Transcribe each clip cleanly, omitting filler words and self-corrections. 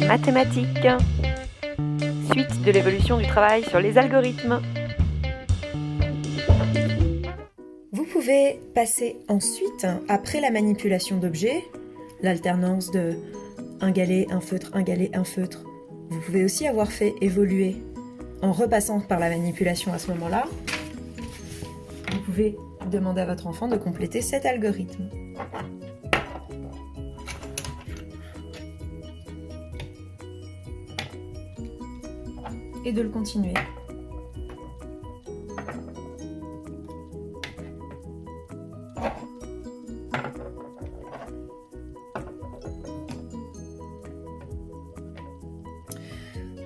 Mathématiques. Suite de l'évolution du travail sur les algorithmes. Vous pouvez passer ensuite, après la manipulation d'objets, l'alternance de un galet, un feutre, un galet, un feutre. Vous pouvez aussi avoir fait évoluer, en repassant par la manipulation à ce moment-là, vous pouvez demander à votre enfant de compléter cet algorithme. Et de le continuer.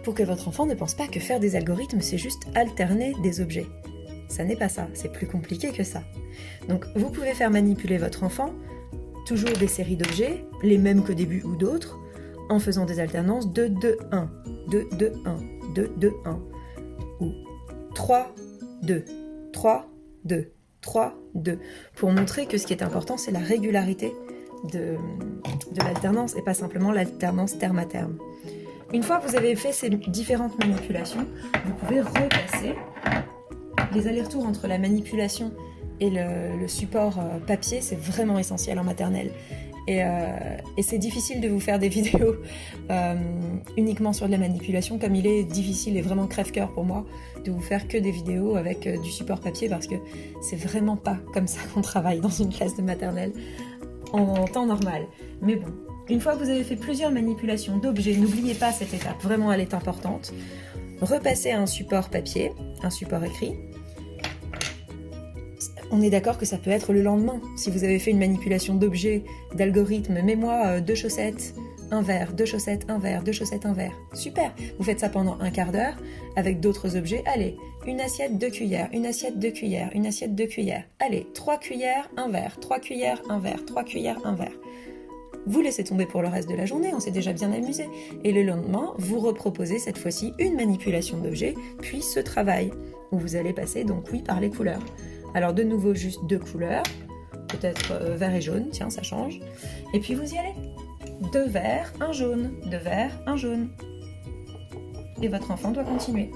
Pour que votre enfant ne pense pas que faire des algorithmes, c'est juste alterner des objets. Ça n'est pas ça, c'est plus compliqué que ça. Donc vous pouvez faire manipuler votre enfant, toujours des séries d'objets, les mêmes qu'au début ou d'autres, en faisant des alternances 2, 2, 1, 2, 2, 1, 2, 2, 1, ou 3, 2, 3, 2, 3, 2, pour montrer que ce qui est important, c'est la régularité de l'alternance et pas simplement l'alternance terme à terme. Une fois que vous avez fait ces différentes manipulations, vous pouvez repasser. Les allers-retours entre la manipulation et le support papier, c'est vraiment essentiel en maternelle. Et c'est difficile de vous faire des vidéos uniquement sur de la manipulation, comme il est difficile et vraiment crève-cœur pour moi de vous faire que des vidéos avec du support papier, parce que c'est vraiment pas comme ça qu'on travaille dans une classe de maternelle en temps normal. Mais bon. Une fois que vous avez fait plusieurs manipulations d'objets, n'oubliez pas cette étape, vraiment elle est importante. Repassez à un support papier, un support écrit. On est d'accord que ça peut être le lendemain. Si vous avez fait une manipulation d'objets, d'algorithmes, mets-moi 2 chaussettes, un verre, 2 chaussettes, un verre, 2 chaussettes, un verre. Super. Vous faites ça pendant un quart d'heure avec d'autres objets. Allez, une assiette, 2 cuillères, une assiette, 2 cuillères, une assiette, 2 cuillères. Allez, 3 cuillères, un verre, 3 cuillères, un verre, 3 cuillères, un verre. Vous laissez tomber pour le reste de la journée, on s'est déjà bien amusé. Et le lendemain, vous reproposez cette fois-ci une manipulation d'objet, puis ce travail, où vous allez passer donc oui par les couleurs. Alors de nouveau juste 2 couleurs, peut-être vert et jaune, tiens ça change. Et puis vous y allez. 2 verts, un jaune, 2 verts, un jaune. Et votre enfant doit continuer.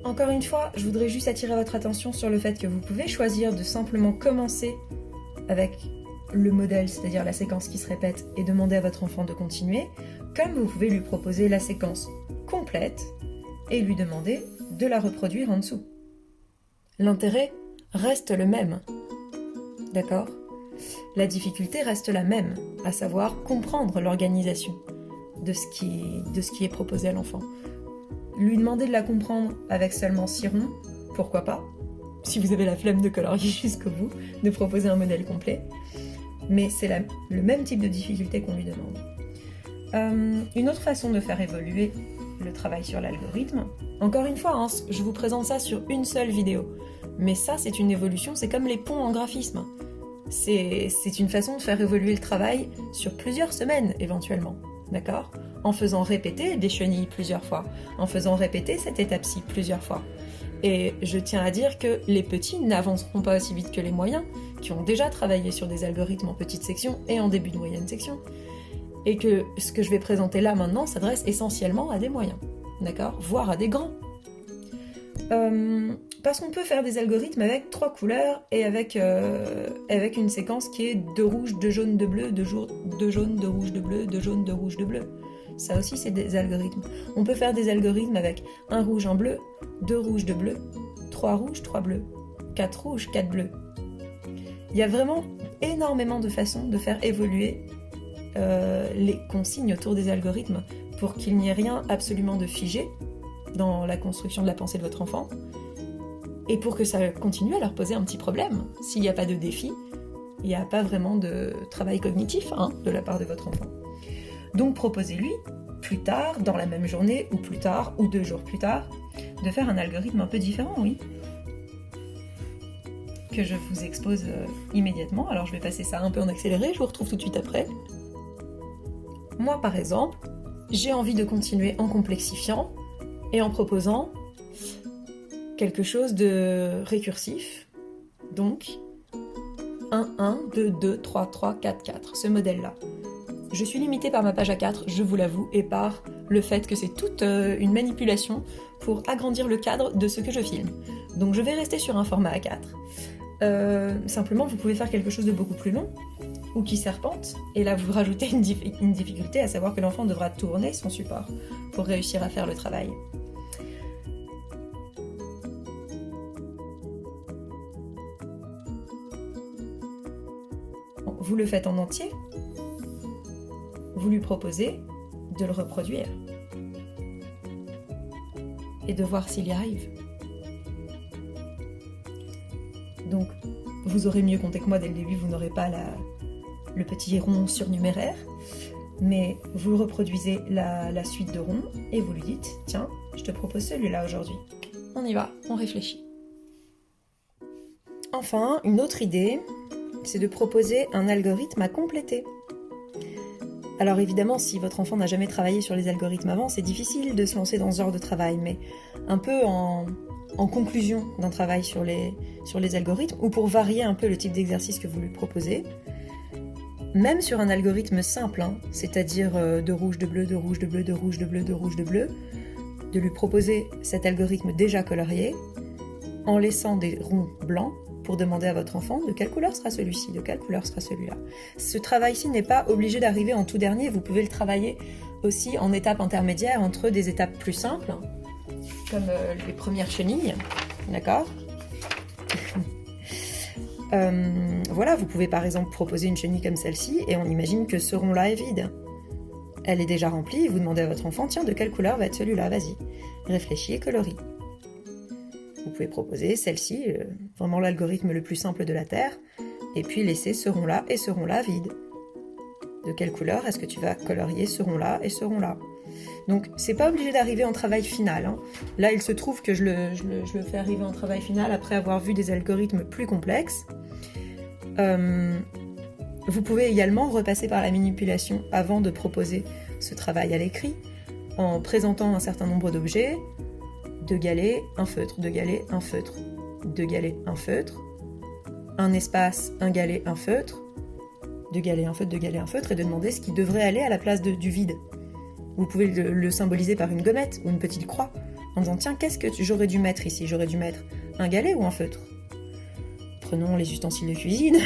Encore une fois, je voudrais juste attirer votre attention sur le fait que vous pouvez choisir de simplement commencer avec le modèle, c'est-à-dire la séquence qui se répète, et demander à votre enfant de continuer, comme vous pouvez lui proposer la séquence complète et lui demander de la reproduire en dessous. L'intérêt reste le même, d'accord ? La difficulté reste la même, à savoir comprendre l'organisation de ce qui est proposé à l'enfant. Lui demander de la comprendre avec seulement 6 ronds, pourquoi pas, si vous avez la flemme de colorier jusqu'au bout, de proposer un modèle complet. Mais c'est le même type de difficulté qu'on lui demande. Une autre façon de faire évoluer le travail sur l'algorithme, encore une fois, hein, je vous présente ça sur une seule vidéo, mais ça c'est une évolution, c'est comme les ponts en graphisme. C'est une façon de faire évoluer le travail sur plusieurs semaines éventuellement, d'accord ? En faisant répéter des chenilles plusieurs fois, en faisant répéter cette étape-ci plusieurs fois. Et je tiens à dire que les petits n'avanceront pas aussi vite que les moyens, qui ont déjà travaillé sur des algorithmes en petite section et en début de moyenne section. Et que ce que je vais présenter là maintenant s'adresse essentiellement à des moyens, d'accord ? Voire à des grands. Parce qu'on peut faire des algorithmes avec 3 couleurs et avec une séquence qui est 2 rouges, 2 jaunes, 2 bleus, 2 jaunes, 2 rouges, 2 bleus, 2 jaunes, 2 rouges, 2 bleus. Ça aussi, c'est des algorithmes. On peut faire des algorithmes avec 1 rouge, 1 bleu, 2 rouges, 2 bleus, 3 rouges, 3 bleus, 4 rouges, 4 bleus. Il y a vraiment énormément de façons de faire évoluer les consignes autour des algorithmes pour qu'il n'y ait rien absolument de figé dans la construction de la pensée de votre enfant et pour que ça continue à leur poser un petit problème. S'il n'y a pas de défi, il n'y a pas vraiment de travail cognitif de la part de votre enfant. Donc proposez-lui, plus tard, dans la même journée, ou plus tard, ou 2 jours plus tard, de faire un algorithme un peu différent, oui. Que je vous expose immédiatement. Alors je vais passer ça un peu en accéléré, je vous retrouve tout de suite après. Moi, par exemple, j'ai envie de continuer en complexifiant et en proposant quelque chose de récursif. Donc, 1, 1, 2, 2, 3, 3, 4, 4, ce modèle-là. Je suis limitée par ma page A4, je vous l'avoue, et par le fait que c'est toute une manipulation pour agrandir le cadre de ce que je filme. Donc je vais rester sur un format A4. Simplement, vous pouvez faire quelque chose de beaucoup plus long, ou qui serpente, et là vous rajoutez une difficulté, à savoir que l'enfant devra tourner son support pour réussir à faire le travail. Vous le faites en entier, vous lui proposez de le reproduire et de voir s'il y arrive. Donc, vous aurez mieux compté que moi dès le début, vous n'aurez pas le petit rond surnuméraire, mais vous reproduisez la suite de ronds et vous lui dites « Tiens, je te propose celui-là aujourd'hui. On y va, on réfléchit. » Enfin, une autre idée, c'est de proposer un algorithme à compléter. Alors évidemment, si votre enfant n'a jamais travaillé sur les algorithmes avant, c'est difficile de se lancer dans ce genre de travail, mais un peu en conclusion d'un travail sur les algorithmes, ou pour varier un peu le type d'exercice que vous lui proposez, même sur un algorithme simple, hein, c'est-à-dire de rouge, de bleu, de rouge, de bleu, de rouge, de bleu, de rouge, de bleu, de lui proposer cet algorithme déjà colorié, en laissant des ronds blancs, pour demander à votre enfant de quelle couleur sera celui-ci, de quelle couleur sera celui-là. Ce travail-ci n'est pas obligé d'arriver en tout dernier, vous pouvez le travailler aussi en étapes intermédiaires entre des étapes plus simples, comme les premières chenilles, d'accord ? Voilà, vous pouvez par exemple proposer une chenille comme celle-ci, et on imagine que ce rond-là est vide. Elle est déjà remplie, et vous demandez à votre enfant, tiens, de quelle couleur va être celui-là, vas-y. Réfléchis et colorie. Vous pouvez proposer celle-ci, vraiment l'algorithme le plus simple de la Terre, et puis laisser ce rond-là et ce rond-là vide. De quelle couleur est-ce que tu vas colorier ce rond-là et ce rond-là ? Donc, c'est pas obligé d'arriver en travail final, hein. Là, il se trouve que je le fais arriver en travail final après avoir vu des algorithmes plus complexes. Vous pouvez également repasser par la manipulation avant de proposer ce travail à l'écrit, en présentant un certain nombre d'objets, 2 galets, un feutre, 2 galets, un feutre, 2 galets, un feutre, un espace, un galet, un feutre, 2 galets, un feutre, 2 galets, un feutre, et de demander ce qui devrait aller à la place du vide. Vous pouvez le symboliser par une gommette ou une petite croix, en disant « Tiens, qu'est-ce que j'aurais dû mettre ici ? J'aurais dû mettre un galet ou un feutre ?» Prenons les ustensiles de cuisine,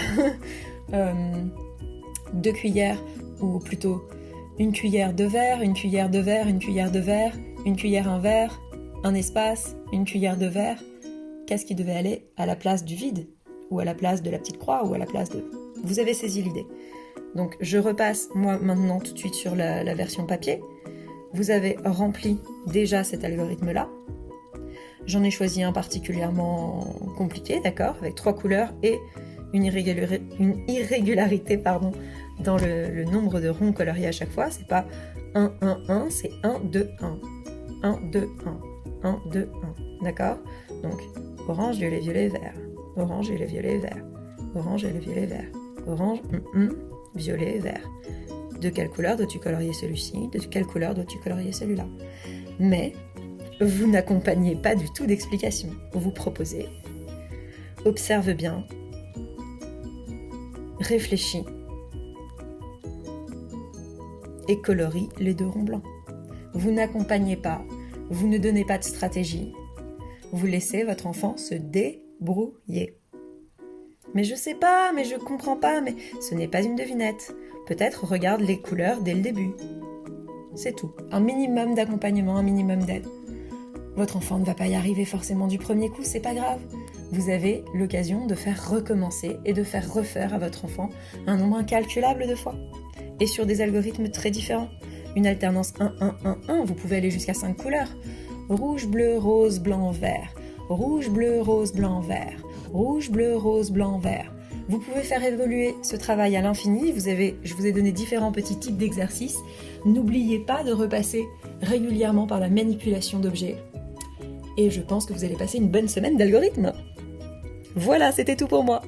2 cuillères, ou plutôt une cuillère de verre, une cuillère de verre, une cuillère de verre, une cuillère, un verre, un espace, une cuillère de verre. Qu'est-ce qui devait aller à la place du vide ? Ou à la place de la petite croix, ou à la place de... Vous avez saisi l'idée. Donc je repasse, moi, maintenant, tout de suite sur la version papier. Vous avez rempli déjà cet algorithme-là. J'en ai choisi un particulièrement compliqué, d'accord, avec 3 couleurs et une irrégularité dans le nombre de ronds coloriés à chaque fois. C'est pas 1, 1, 1, c'est 1, 2, 1. 1, 2, 1. 1, 2, 1. D'accord ? Donc, orange, violet, violet, vert. Orange, violet, violet, vert. Orange, violet, violet, vert. Orange, violet, vert. De quelle couleur dois-tu colorier celui-ci ? De quelle couleur dois-tu colorier celui-là ? Mais vous n'accompagnez pas du tout d'explication. Vous proposez, observe bien, réfléchis et colorie les 2 ronds blancs. Vous n'accompagnez pas, vous ne donnez pas de stratégie. Vous laissez votre enfant se débrouiller. Mais je sais pas, mais je comprends pas, mais ce n'est pas une devinette. Peut-être regarde les couleurs dès le début. C'est tout. Un minimum d'accompagnement, un minimum d'aide. Votre enfant ne va pas y arriver forcément du premier coup, c'est pas grave. Vous avez l'occasion de faire recommencer et de faire refaire à votre enfant un nombre incalculable de fois. Et sur des algorithmes très différents. Une alternance 1-1-1-1, vous pouvez aller jusqu'à 5 couleurs. Rouge, bleu, rose, blanc, vert. Rouge, bleu, rose, blanc, vert. Rouge, bleu, rose, blanc, vert. Vous pouvez faire évoluer ce travail à l'infini. Je vous ai donné différents petits types d'exercices. N'oubliez pas de repasser régulièrement par la manipulation d'objets. Et je pense que vous allez passer une bonne semaine d'algorithmes. Voilà, c'était tout pour moi.